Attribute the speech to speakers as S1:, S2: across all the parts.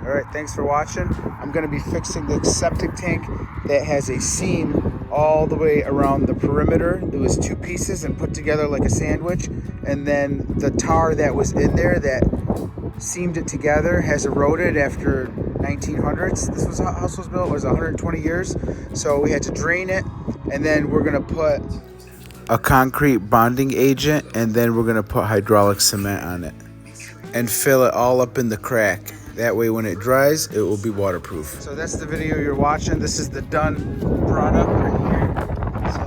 S1: All right, thanks for watching. I'm gonna be fixing the septic tank that has a seam all the way around the perimeter. It was two pieces and put together like a sandwich. And then the tar that was in there that seamed it together has eroded after 1900s. This was how the house was built. It was 120 years. So we had to drain it, and then we're gonna put a concrete bonding agent, and then we're gonna put hydraulic cement on it and fill it all up in the crack. That way when it dries, it will be waterproof. So that's the video you're watching. This is the done product right here. So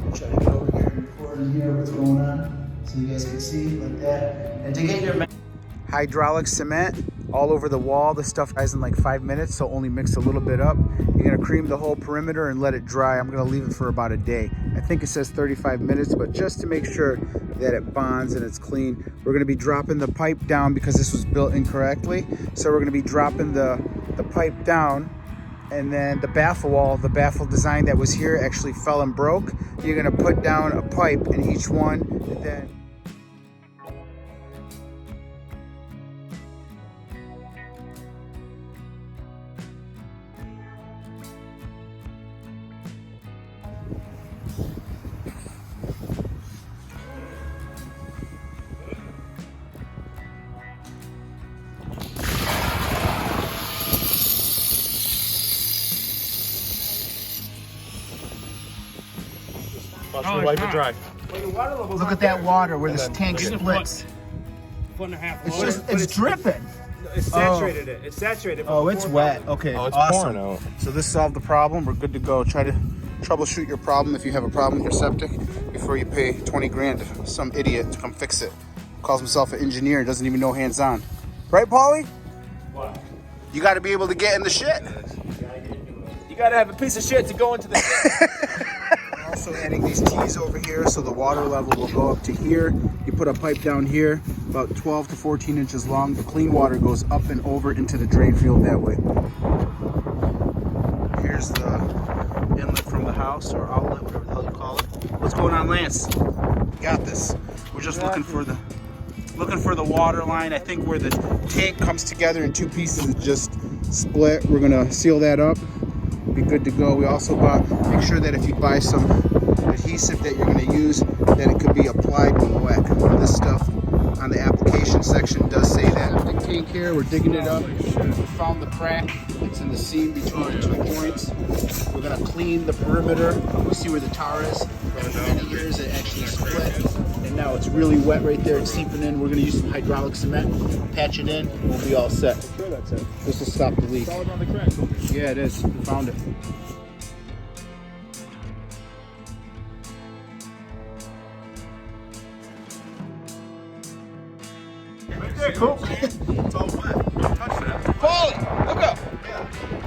S1: I'll try to get over here and record in here what's going on so you guys can see like that. And to get your hydraulic cement all over the wall, the stuff dries in like 5 minutes, so only mix a little bit up. You're gonna cream the whole perimeter and let it dry. I'm gonna leave it for about a day. I think it says 35 minutes, but just to make sure that it bonds and it's clean, we're gonna be dropping the pipe down because this was built incorrectly. So we're gonna be dropping the pipe down, and then the baffle wall, the baffle design that was here actually fell and broke. You're gonna put down a pipe in each one, and then
S2: Wipe it dry.
S1: look at that water where this tank splits.
S2: Foot and a half.
S1: It's just, it's dripping.
S2: It's saturated it. It's saturated.
S1: Oh, it's wet. Okay,
S3: Oh, it's
S1: awesome.
S3: pouring out.
S1: So this solved the problem. We're good to go. Try to troubleshoot your problem if you have a problem with your septic before you pay 20 grand to some idiot to come fix it. Calls himself an engineer, doesn't even know hands-on. Right, Paulie?
S2: What?
S1: You got to be able to get in the shit.
S2: You gotta have a piece of shit to go into the.
S1: Also adding these T's over here so the water level will go up to here. You put a pipe down here about 12 to 14 inches long. The clean water goes up and over into the drain field that way. Here's the inlet from the house, or outlet, whatever the hell you call it. What's going on, Lance? Got this. We're just looking for the water line. I think where the tank comes together in two pieces, it just split. We're gonna seal that up. Be good to go. We also make sure that if you buy some adhesive that you're going to use, that it could be applied when wet. This stuff on the application section does say that. The tank here, we're digging it up. We found the crack. It's in the seam between the 2 points. We're going to clean the perimeter. You see where the tar is. For many years it actually split, and now it's really wet right there. It's seeping in. We're going to use some hydraulic cement, patch it in, and we'll be all set.
S2: I'm sure that's it.
S1: This will stop the leak.
S2: Solid on the crack.
S1: Yeah, it is. We found it.
S2: Right there, cool.
S3: It's all wet. Don't touch that.
S1: Paulie, look up.
S3: Yeah.